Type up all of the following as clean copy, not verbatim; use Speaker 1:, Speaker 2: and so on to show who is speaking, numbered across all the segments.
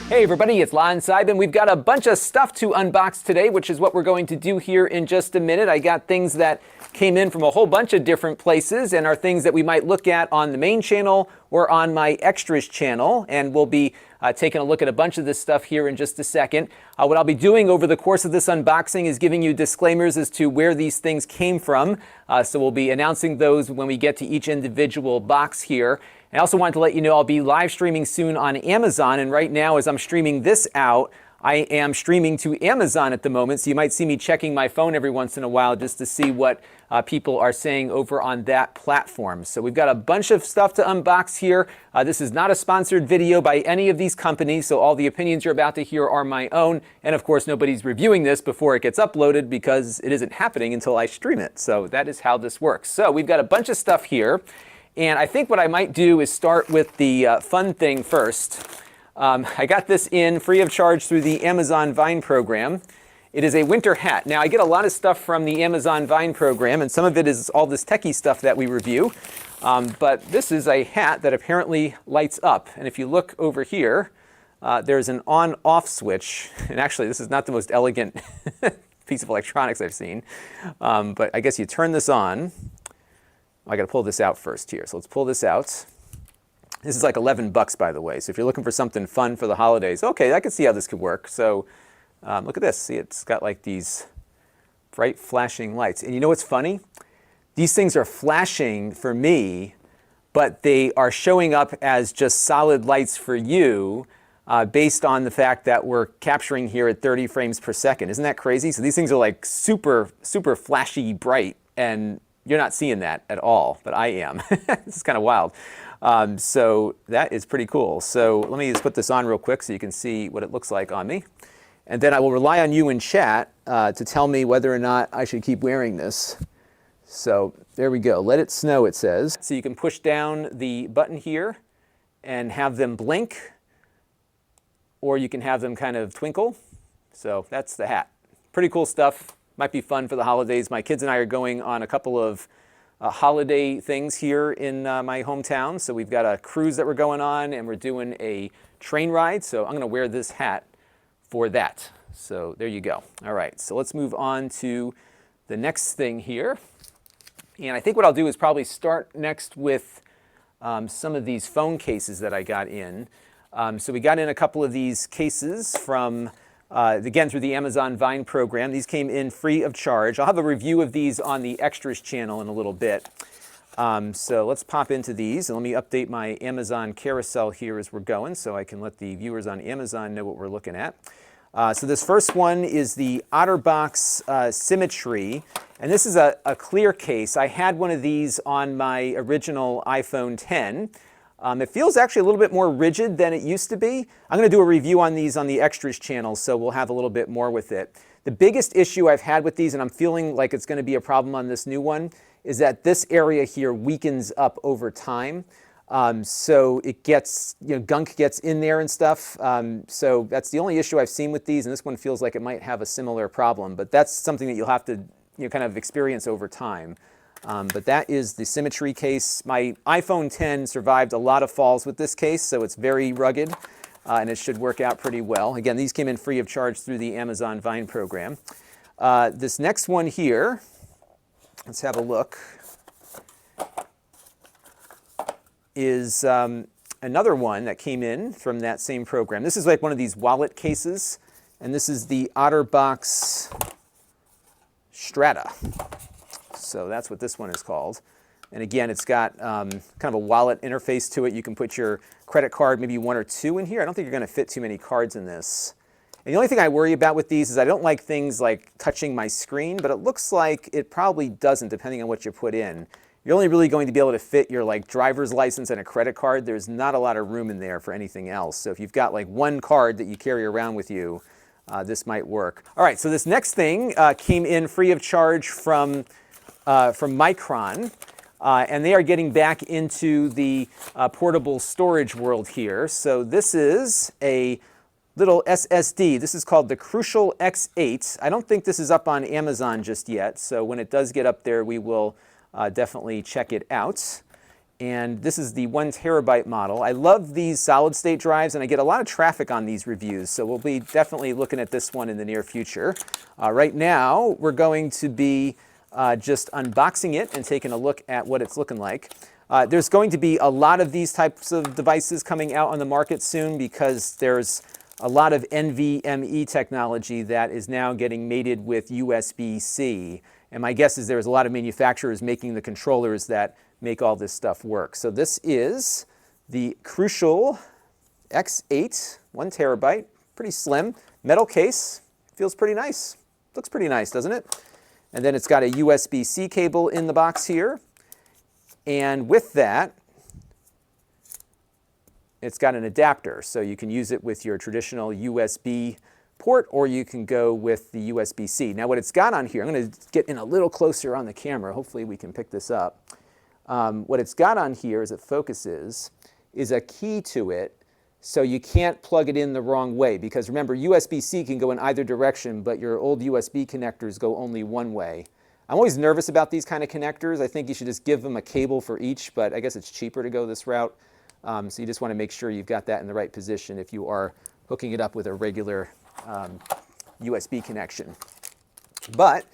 Speaker 1: Hey everybody, it's Lon.TV, and we've got a bunch of stuff to unbox today, which is what we're going to do here in just a minute. I got things that came in from a whole bunch of different places and are things that we might look at on the main channel or on my extras channel, and we'll be taking a look at a bunch of this stuff here in just a second. What I'll be doing over the course of this unboxing is giving you disclaimers as to where these things came from, so we'll be announcing those when we get to each individual box here. I also wanted to let you know I'll be live streaming soon on Amazon, and right now as I'm streaming this out, I am streaming to Amazon at the moment, so you might see me checking my phone every once in a while just to see what people are saying over on that platform. So we've got a bunch of stuff to unbox here. This is not a sponsored video by any of these companies, so all the opinions you're about to hear are my own, and of course nobody's reviewing this before it gets uploaded because it isn't happening until I stream it. So that is how this works. So we've got a bunch of stuff here. And I think what I might do is start with the fun thing first. I got this in free of charge through the Amazon Vine program. It is a winter hat. Now, I get a lot of stuff from the Amazon Vine program, and some of it is all this techie stuff that we review. But this is a hat that apparently lights up. And if you look over here, there's an on-off switch. And actually, this is not the most elegant piece of electronics I've seen. But I guess you turn this on. I got to pull this out first here. So let's pull this out. This is like 11 bucks, by the way. So if you're looking for something fun for the holidays, okay, I can see how this could work. So look at this. See, it's got like these bright flashing lights. And you know what's funny? These things are flashing for me, but they are showing up as just solid lights for you based on the fact that we're capturing here at 30 frames per second. Isn't that crazy? So these things are like super, super flashy bright, and you're not seeing that at all, but I am. This is kind of wild. So that is pretty cool. So let me just put this on real quick so you can see what it looks like on me. And then I will rely on you in chat to tell me whether or not I should keep wearing this. So there we go. Let it snow, it says. So you can push down the button here and have them blink, or you can have them kind of twinkle. So that's the hat. Pretty cool stuff. Might be fun for the holidays. My kids and I are going on a couple of holiday things here in my hometown. So we've got a cruise that we're going on, and we're doing a train ride. So I'm going to wear this hat for that. So there you go. All right, so let's move on to the next thing here. And I think what I'll do is probably start next with some of these phone cases that I got in. So we got in a couple of these cases from again, through the Amazon Vine program. These came in free of charge. I'll have a review of these on the extras channel in a little bit. So let's pop into these, and let me update my Amazon carousel here as we're going so I can let the viewers on Amazon know what we're looking at. So this first one is the OtterBox Symmetry, and this is a clear case. I had one of these on my original iPhone 10. It feels actually a little bit more rigid than it used to be. I'm going to do a review on these on the extras channel, so we'll have a little bit more with it. The biggest issue I've had with these, and I'm feeling like it's going to be a problem on this new one, is that this area here weakens up over time. So it gets, gunk gets in there and stuff. So that's the only issue I've seen with these, and this one feels like it might have a similar problem. But that's something that you'll have to kind of experience over time. But that is the Symmetry case. My iPhone 10 survived a lot of falls with this case, so it's very rugged, and it should work out pretty well. Again, these came in free of charge through the Amazon Vine program. This next one here, let's have a look, is another one that came in from that same program. This is like one of these wallet cases, and this is the OtterBox Strata. So that's what this one is called. And again, it's got kind of a wallet interface to it. You can put your credit card, maybe one or two in here. I don't think you're going to fit too many cards in this. And the only thing I worry about with these is I don't like things like touching my screen, but it looks like it probably doesn't, depending on what you put in. You're only really going to be able to fit your driver's license and a credit card. There's not a lot of room in there for anything else. So if you've got like one card that you carry around with you, this might work. All right, so this next thing came in free of charge from Micron, and they are getting back into the portable storage world here. So this is a little SSD. This is called the Crucial X8. I don't think this is up on Amazon just yet, so when it does get up there, we will definitely check it out. And this is the 1 terabyte model. I love these solid state drives, and I get a lot of traffic on these reviews, so we'll be definitely looking at this one in the near future. Right now, we're going to be just unboxing it and taking a look at what it's looking like. There's going to be a lot of these types of devices coming out on the market soon because there's a lot of NVMe technology that is now getting mated with USB-C. And my guess is there's a lot of manufacturers making the controllers that make all this stuff work. So this is the Crucial X8, 1 terabyte, pretty slim, metal case, feels pretty nice. Looks pretty nice, doesn't it? And then it's got a USB-C cable in the box here. And with that, it's got an adapter, so you can use it with your traditional USB port, or you can go with the USB-C. Now what it's got on here, I'm going to get in a little closer on the camera, hopefully we can pick this up. What it's got on here, as it focuses, is a key to it, so you can't plug it in the wrong way, because remember, USB-C can go in either direction, but your old USB connectors go only one way. I'm always nervous about these kind of connectors. I think you should just give them a cable for each, but I guess it's cheaper to go this route. So you just want to make sure you've got that in the right position if you are hooking it up with a regular USB connection. But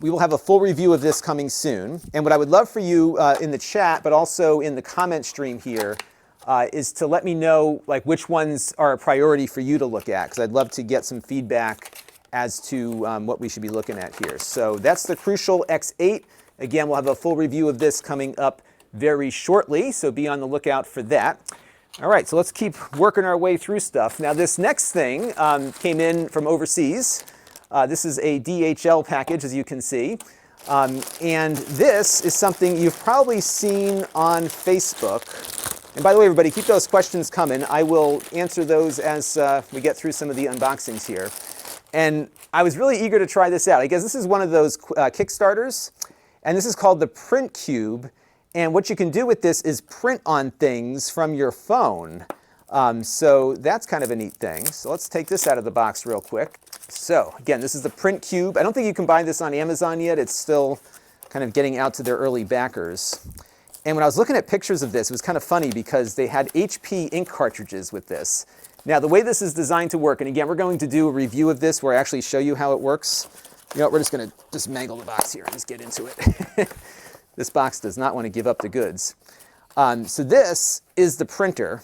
Speaker 1: we will have a full review of this coming soon. And what I would love for you in the chat, but also in the comment stream here, is to let me know like which ones are a priority for you to look at, because I'd love to get some feedback as to what we should be looking at here. So that's the Crucial X8. Again, we'll have a full review of this coming up very shortly, so be on the lookout for that. All right, so let's keep working our way through stuff. Now this next thing came in from overseas. This is a DHL package, as you can see. And this is something you've probably seen on Facebook. And by the way, everybody, keep those questions coming. I will answer those as we get through some of the unboxings here. And I was really eager to try this out. I guess this is one of those Kickstarters, and this is called the PrintCube. And what you can do with this is print on things from your phone. So that's kind of a neat thing. So let's take this out of the box real quick. So again, this is the PrintCube. I don't think you can buy this on Amazon yet. It's still kind of getting out to their early backers. And when I was looking at pictures of this, it was kind of funny because they had HP ink cartridges with this. Now the way this is designed to work, and again, we're going to do a review of this where I actually show you how it works. You know what, we're just going to just mangle the box here and just get into it. This box does not want to give up the goods. So this is the printer.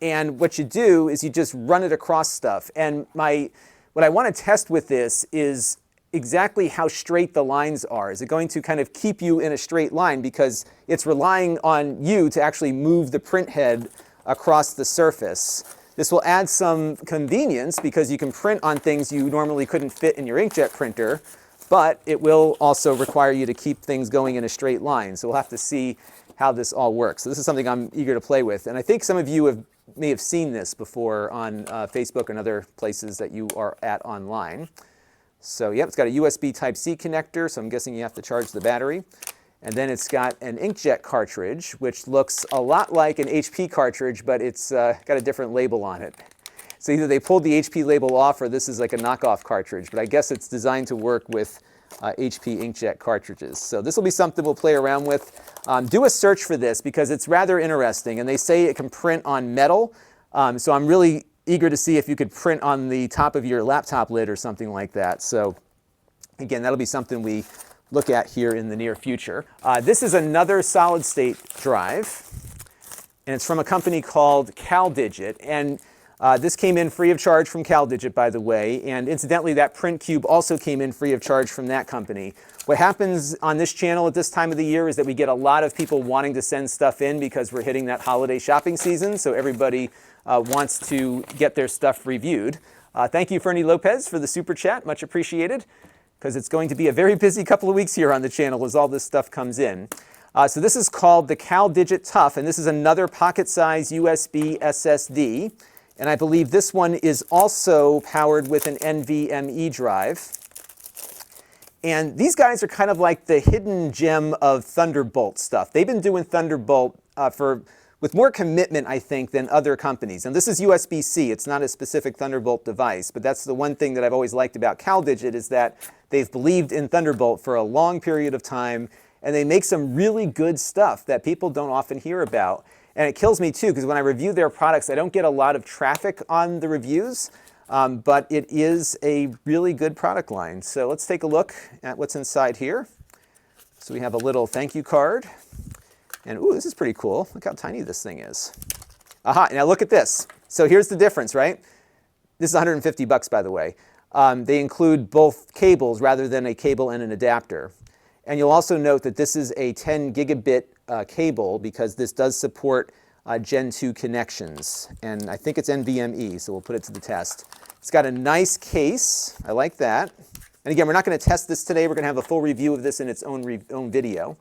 Speaker 1: And what you do is you just run it across stuff. And what I want to test with this is exactly how straight the lines are. Is it going to kind of keep you in a straight line? Because it's relying on you to actually move the print head across the surface. This will add some convenience because you can print on things you normally couldn't fit in your inkjet printer, but it will also require you to keep things going in a straight line. So we'll have to see how this all works. So this is something I'm eager to play with. And I think some of you may have seen this before on Facebook and other places that you are at online. So yep, it's got a USB Type-C connector, so I'm guessing you have to charge the battery. And then it's got an inkjet cartridge, which looks a lot like an HP cartridge, but it's got a different label on it. So either they pulled the HP label off or this is like a knockoff cartridge, but I guess it's designed to work with HP inkjet cartridges. So this will be something we'll play around with. Do a search for this because it's rather interesting, and they say it can print on metal. So I'm really eager to see if you could print on the top of your laptop lid or something like that. So again, that'll be something we look at here in the near future. This is another solid state drive, and it's from a company called CalDigit. And this came in free of charge from CalDigit, by the way, and incidentally, that PrintCube also came in free of charge from that company. What happens on this channel at this time of the year is that we get a lot of people wanting to send stuff in because we're hitting that holiday shopping season, so everybody wants to get their stuff reviewed. Thank you, Fernie Lopez, for the super chat, much appreciated, because it's going to be a very busy couple of weeks here on the channel as all this stuff comes in. So this is called the CalDigit Tough, and this is another pocket-sized USB SSD. And I believe this one is also powered with an NVMe drive. And these guys are kind of like the hidden gem of Thunderbolt stuff. They've been doing Thunderbolt with more commitment, I think, than other companies. And this is USB-C. It's not a specific Thunderbolt device, but that's the one thing that I've always liked about CalDigit is that they've believed in Thunderbolt for a long period of time, and they make some really good stuff that people don't often hear about. And it kills me too, because when I review their products, I don't get a lot of traffic on the reviews, but it is a really good product line. So let's take a look at what's inside here. So we have a little thank you card. And ooh, this is pretty cool. Look how tiny this thing is. Aha, now look at this. So here's the difference, right? This is 150 bucks, by the way. They include both cables rather than a cable and an adapter. And you'll also note that this is a 10 gigabit cable because this does support Gen 2 connections. And I think it's NVMe, so we'll put it to the test. It's got a nice case. I like that. And again, we're not going to test this today. We're going to have a full review of this in its own video.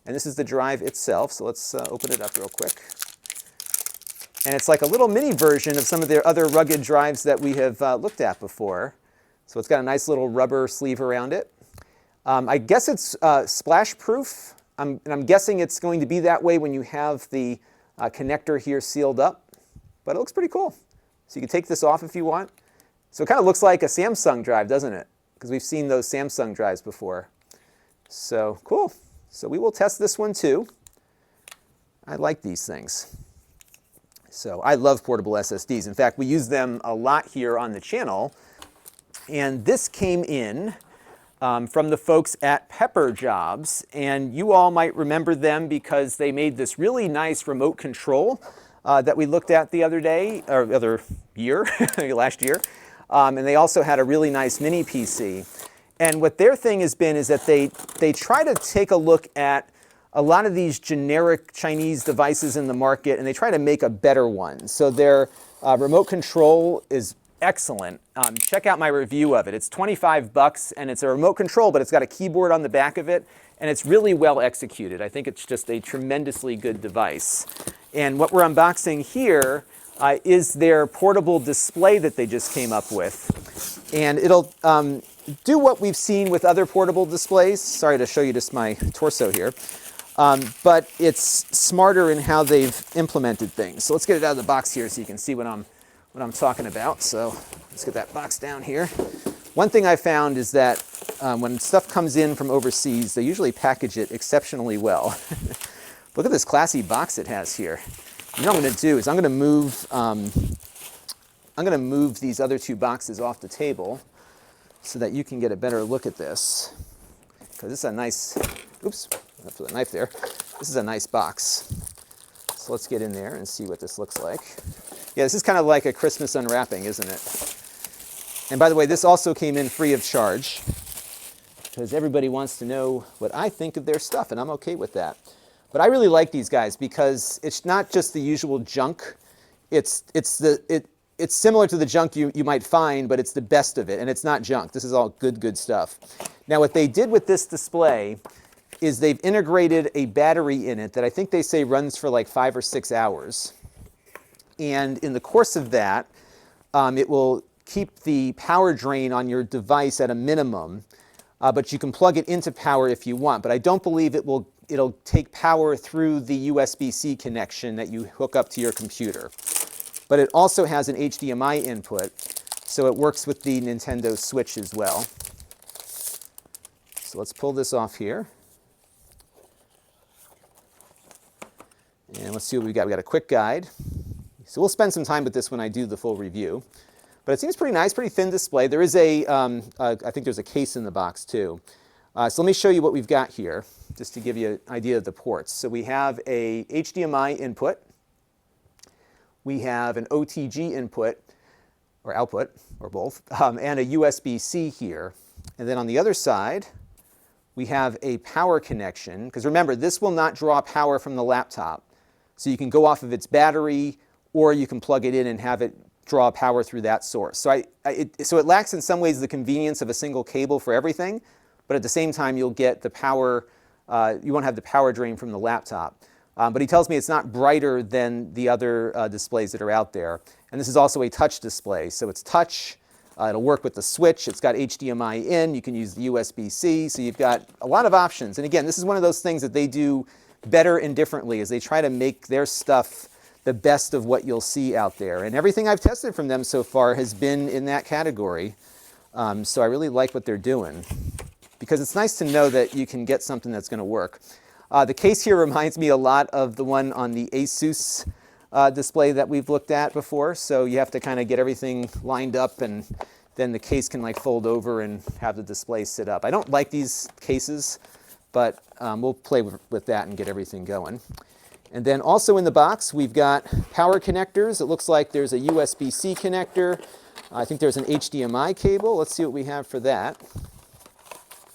Speaker 1: And this is the drive itself. So let's open it up real quick. And it's like a little mini version of some of their other rugged drives that we have looked at before. So it's got a nice little rubber sleeve around it. I guess it's splash proof. And I'm guessing it's going to be that way when you have the connector here sealed up. But it looks pretty cool. So you can take this off if you want. So it kind of looks like a Samsung drive, doesn't it? Because we've seen those Samsung drives before. So cool. So we will test this one too. I like these things. So I love portable SSDs. In fact, we use them a lot here on the channel. And this came in from the folks at Pepper Jobs. And you all might remember them because they made this really nice remote control that we looked at the other day, or the other year, last year. And they also had a really nice mini PC. And what their thing has been is that they try to take a look at a lot of these generic Chinese devices in the market, and they try to make a better one. So their remote control is excellent. Check out my review of it. It's 25 bucks, and it's a remote control, but it's got a keyboard on the back of it, and it's really well executed. I think it's just a tremendously good device. And what we're unboxing here is their portable display that they just came up with. And it'll do what we've seen with other portable displays. Sorry to show you just my torso here. But it's smarter in how they've implemented things. So let's get it out of the box here so you can see what I'm talking about. So let's get that box down here. One thing I found is that when stuff comes in from overseas, they usually package it exceptionally well. Look at this classy box it has here. You know what I'm going to do is I'm going to move these other two boxes off the table so that you can get a better look at this. Because this is a nice, oops, I put a knife there. This is a nice box. So let's get in there and see what this looks like. Yeah, this is kind of like a Christmas unwrapping, isn't it? And by the way, this also came in free of charge because everybody wants to know what I think of their stuff, and I'm okay with that. But I really like these guys because it's not just the usual junk. It's similar to the junk you might find, but it's the best of it, and it's not junk. This is all good stuff. Now, what they did with this display is they've integrated a battery in it that I think they say runs for like 5 or 6 hours. And in the course of that, it will keep the power drain on your device at a minimum, but you can plug it into power if you want. But I don't believe it'll take power through the USB-C connection that you hook up to your computer. But it also has an HDMI input, so it works with the Nintendo Switch as well. So let's pull this off here. And let's see what we've got. We've got a quick guide. So we'll spend some time with this when I do the full review. But it seems pretty nice, pretty thin display. There is I think there's a case in the box too. So let me show you what we've got here, just to give you an idea of the ports. So we have a HDMI input. We have an OTG input, or output, or both, and a USB-C here. And then on the other side, we have a power connection. Because remember, this will not draw power from the laptop. So you can go off of its battery, or you can plug it in and have it draw power through that source. So so it lacks in some ways the convenience of a single cable for everything, but at the same time you'll get the power, you won't have the power drain from the laptop. But he tells me it's not brighter than the other displays that are out there. And this is also a touch display. So it's touch, it'll work with the switch, it's got HDMI in, you can use the USB-C, so you've got a lot of options. And again, this is one of those things that they do better and differently, as they try to make their stuff the best of what you'll see out there. And everything I've tested from them so far has been in that category. So I really like what they're doing, because it's nice to know that you can get something that's going to work. The case here reminds me a lot of the one on the Asus display that we've looked at before. So you have to kind of get everything lined up, and then the case can like fold over and have the display sit up. I don't like these cases, but we'll play with that and get everything going. And then also in the box, we've got power connectors. It looks like there's a USB-C connector. I think there's an HDMI cable. Let's see what we have for that.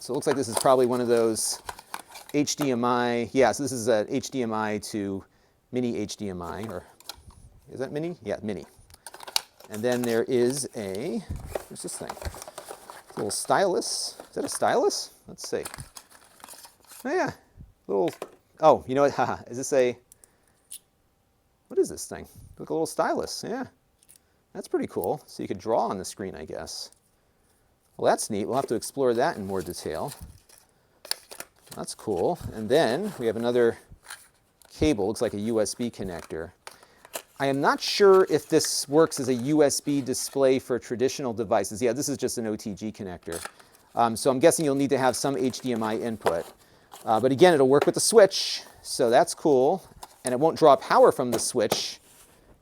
Speaker 1: So it looks like this is probably one of those HDMI. Yeah, so this is a HDMI to mini HDMI, or is that mini? Yeah, mini. And then there is a, what's this thing? A little stylus. Is that a stylus? Let's see. Oh yeah, little, oh, you know what, haha, is this a, what is this thing? Look, a little stylus, yeah. That's pretty cool. So you could draw on the screen, I guess. Well, that's neat. We'll have to explore that in more detail. That's cool. And then we have another cable, looks like a USB connector. I am not sure if this works as a USB display for traditional devices. Yeah, this is just an OTG connector. So I'm guessing you'll need to have some HDMI input. But again, it'll work with the switch, so that's cool. And it won't draw power from the switch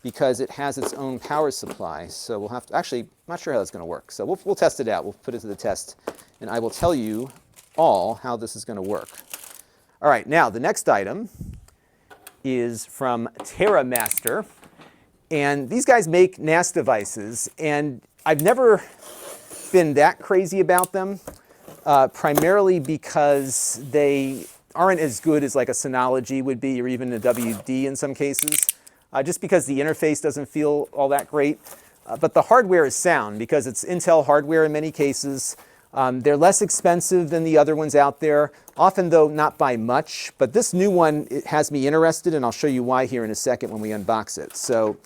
Speaker 1: because it has its own power supply. So we'll have to, actually, I'm not sure how that's going to work. So we'll test it out. We'll put it to the test, and I will tell you all how this is going to work. All right, now the next item is from TerraMaster. And these guys make NAS devices, and I've never been that crazy about them, primarily because they aren't as good as like a Synology would be, or even a WD in some cases, just because the interface doesn't feel all that great. But the hardware is sound because it's Intel hardware in many cases. They're less expensive than the other ones out there, often though not by much. But this new one, it has me interested, and I'll show you why here in a second when we unbox it. So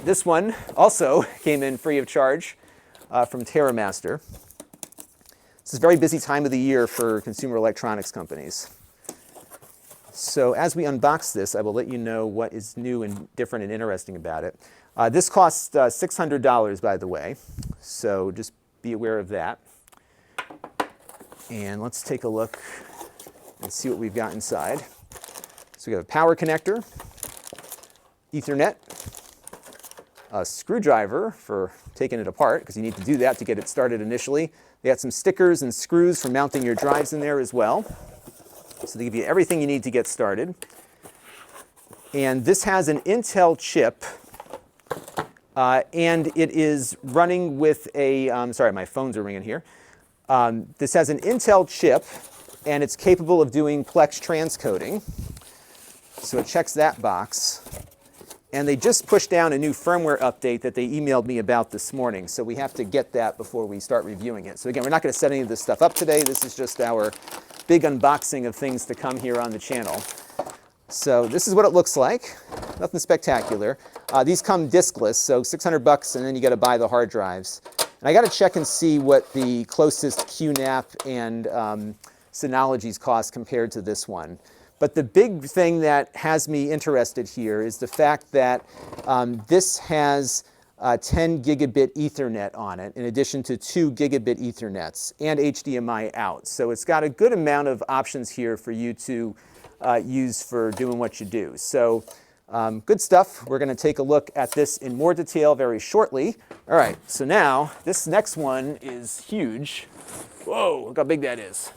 Speaker 1: this one also came in free of charge from TerraMaster. It's a very busy time of the year for consumer electronics companies. So as we unbox this, I will let you know what is new and different and interesting about it. This costs $600, by the way, so just be aware of that. And let's take a look and see what we've got inside. So we have a power connector, Ethernet, a screwdriver for taking it apart, because you need to do that to get it started initially. They got some stickers and screws for mounting your drives in there as well. So they give you everything you need to get started. And this has an Intel chip, and it is running with a, sorry, my phones are ringing here. This has an Intel chip, and it's capable of doing Plex transcoding. So it checks that box. And they just pushed down a new firmware update that they emailed me about this morning. So we have to get that before we start reviewing it. So again, we're not going to set any of this stuff up today. This is just our big unboxing of things to come here on the channel. So this is what it looks like. Nothing spectacular. These come diskless, so $600, and then you got to buy the hard drives. And I got to check and see what the closest QNAP and Synology's cost compared to this one. But the big thing that has me interested here is the fact that this has 10 gigabit Ethernet on it, in addition to 2 gigabit Ethernets and HDMI out. So it's got a good amount of options here for you to use for doing what you do. So good stuff. We're going to take a look at this in more detail very shortly. All right, so now this next one is huge. Whoa, look how big that is.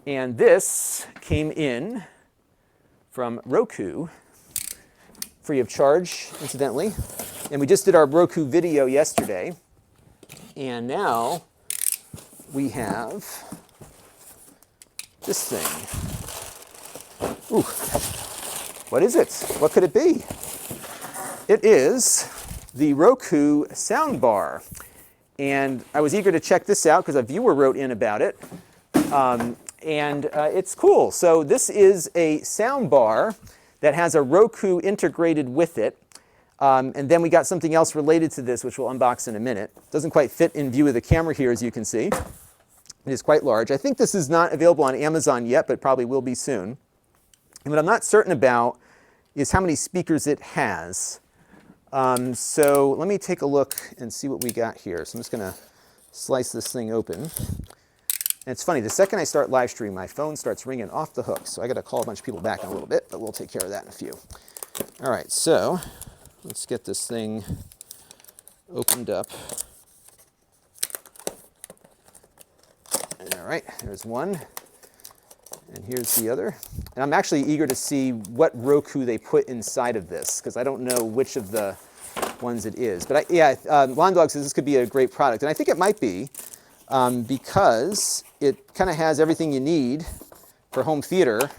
Speaker 1: And this came in from Roku, free of charge, incidentally. And we just did our Roku video yesterday. And now we have this thing. Ooh, what is it? What could it be? It is the Roku Soundbar. And I was eager to check this out because a viewer wrote in about it. And it's cool. So this is a sound bar that has a Roku integrated with it. And then we got something else related to this, which we'll unbox in a minute. Doesn't quite fit in view of the camera here, as you can see. It is quite large. I think this is not available on Amazon yet, but probably will be soon. And what I'm not certain about is how many speakers it has. So let me take a look and see what we got here. So I'm just going to slice this thing open. And it's funny, the second I start live streaming, my phone starts ringing off the hook. So I got to call a bunch of people back in a little bit, but we'll take care of that in a few. All right, so let's get this thing opened up. All right, there's one. And here's the other. And I'm actually eager to see what Roku they put inside of this, because I don't know which of the ones it is. But Lon.TV says this could be a great product. And I think it might be, because it kind of has everything you need for home theater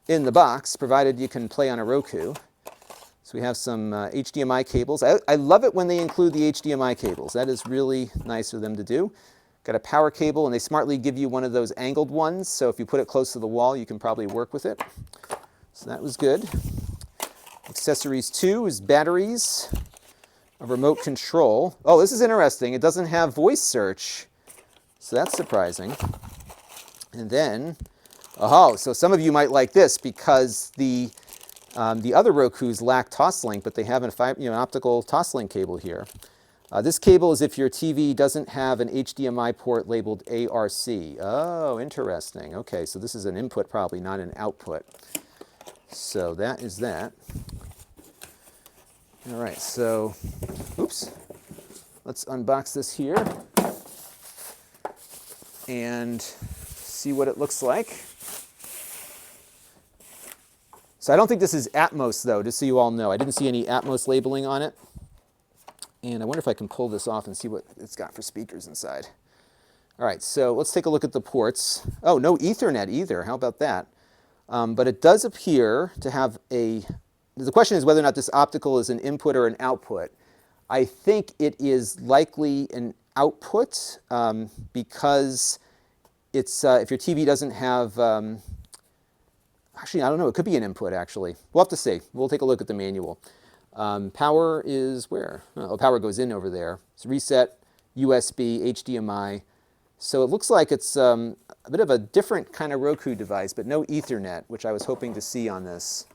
Speaker 1: in the box, provided you can play on a Roku. So we have some HDMI cables. I love it when they include the HDMI cables. That is really nice of them to do. Got a power cable, and they smartly give you one of those angled ones, so if you put it close to the wall, you can probably work with it. So that was good. Accessories 2 is batteries, a remote control. Oh, this is interesting. It doesn't have voice search, so that's surprising. And then, oh, so some of you might like this because the other Rokus lack Toslink, but they have an optical Toslink cable here. This cable is if your TV doesn't have an HDMI port labeled ARC. Oh, interesting. Okay, so this is an input probably, not an output. So that is that. All right, so, oops. Let's unbox this here and see what it looks like. So I don't think this is Atmos, though, just so you all know. I didn't see any Atmos labeling on it. And I wonder if I can pull this off and see what it's got for speakers inside. All right, so let's take a look at the ports. Oh, no Ethernet either. How about that? But it does appear to have a... The question is whether or not this optical is an input or an output. I think it is likely an output because it's if your TV doesn't have... actually, I don't know. It could be an input, actually. We'll have to see. We'll take a look at the manual. Power is where? Oh, power goes in over there. It's reset, USB, HDMI. So it looks like it's a bit of a different kind of Roku device, but no Ethernet, which I was hoping to see on this.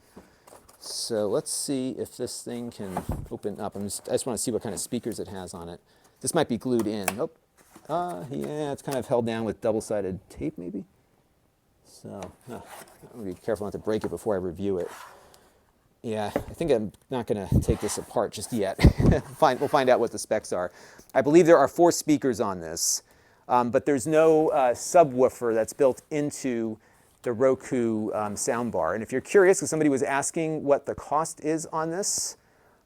Speaker 1: So let's see if this thing can open up. I just want to see what kind of speakers it has on it. This might be glued in. Oh, yeah, it's kind of held down with double-sided tape, maybe. So I'm going to be careful not to break it before I review it. Yeah, I think I'm not going to take this apart just yet. We'll find out what the specs are. I believe there are 4 speakers on this, but there's no subwoofer that's built into the Roku soundbar. And if you're curious, because somebody was asking what the cost is on this,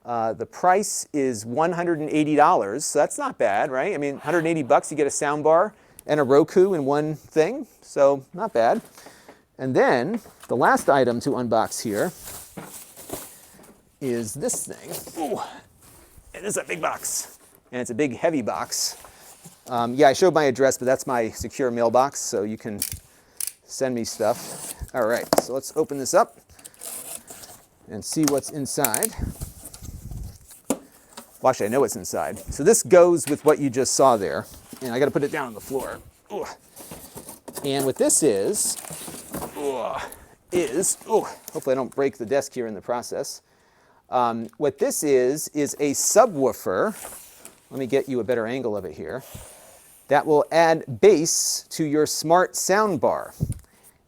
Speaker 1: the price is $180. So that's not bad, right? I mean, 180 bucks, you get a soundbar and a Roku in one thing, so not bad. And then the last item to unbox here is this thing. Ooh, it is a big box, and it's a big, heavy box. Yeah, I showed my address, but that's my secure mailbox, so you can send me stuff. All right, so let's open this up and see what's inside. Well, actually, I know what's inside. So this goes with what you just saw there, and I got to put it down on the floor. Ooh. And what this is, hopefully I don't break the desk here in the process. What this is a subwoofer. Let me get you a better angle of it here. That will add bass to your smart soundbar.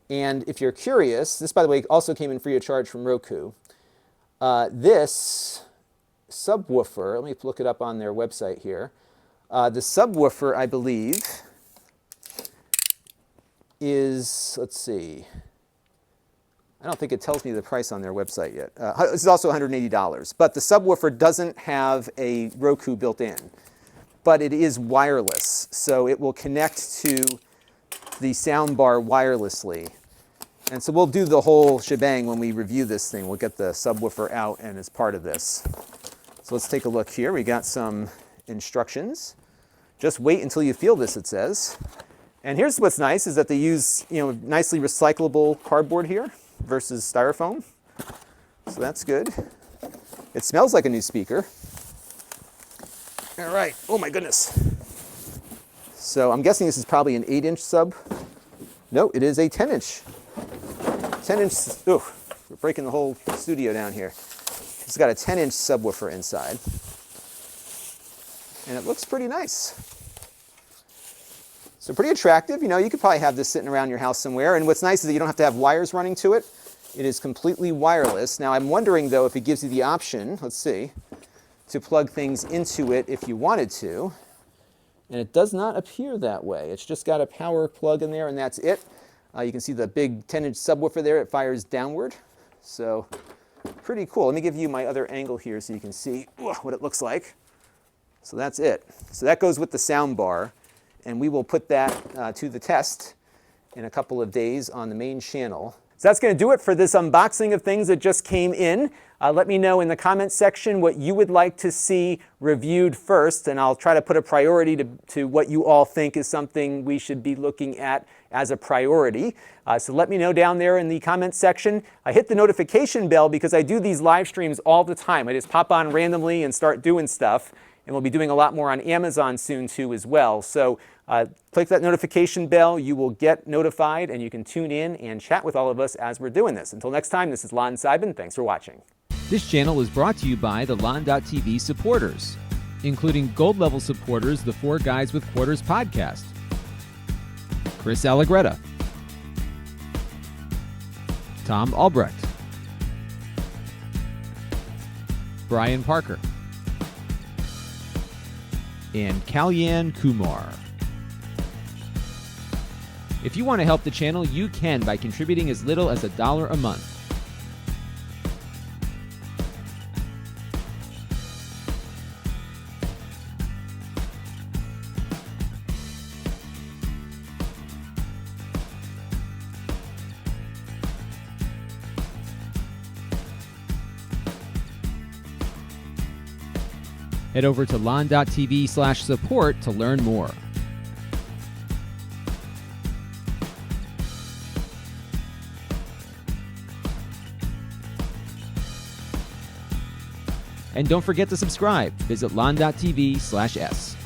Speaker 1: And if you're curious, this, by the way, also came in free of charge from Roku. This subwoofer, let me look it up on their website here. The subwoofer, I believe, is, let's see, I don't think it tells me the price on their website yet. This is also $180, but the subwoofer doesn't have a Roku built in, but it is wireless, so it will connect to the soundbar wirelessly. And so we'll do the whole shebang when we review this thing. We'll get the subwoofer out and as part of this. So let's take a look here. We got some instructions. Just wait until you feel this, it says. And here's what's nice is that they use, nicely recyclable cardboard here versus styrofoam. So that's good. It smells like a new speaker. All right. Oh my goodness. So I'm guessing this is probably an 8-inch sub. No, it is a 10-inch. 10-inch. Ooh, we're breaking the whole studio down here. It's got a 10-inch subwoofer inside. And it looks pretty nice. So pretty attractive. You know, you could probably have this sitting around your house somewhere. And what's nice is that you don't have to have wires running to it. It is completely wireless. Now I'm wondering though if it gives you the option, let's see, to plug things into it if you wanted to. And it does not appear that way. It's just got a power plug in there and that's it. You can see the big 10-inch subwoofer there. It fires downward. So pretty cool. Let me give you my other angle here so you can see what it looks like. So that's it. So that goes with the sound bar. And we will put that to the test in a couple of days on the main channel. So that's going to do it for this unboxing of things that just came in. Let me know in the comments section what you would like to see reviewed first, and I'll try to put a priority to what you all think is something we should be looking at as a priority. So let me know down there in the comments section. I hit the notification bell because I do these live streams all the time. I just pop on randomly and start doing stuff. And we'll be doing a lot more on Amazon soon too as well. So click that notification bell, you will get notified and you can tune in and chat with all of us as we're doing this. Until next time, this is Lon.TV. Thanks for watching.
Speaker 2: This channel is brought to you by the Lon.TV supporters, including gold level supporters, the 4 Guys with Quarters podcast, Chris Allegretta, Tom Albrecht, Brian Parker, and Kalyan Kumar. If you want to help the channel, you can by contributing as little as $1 a month. Head over to Lon.TV/support to learn more. And don't forget to subscribe. Visit Lon.TV/s.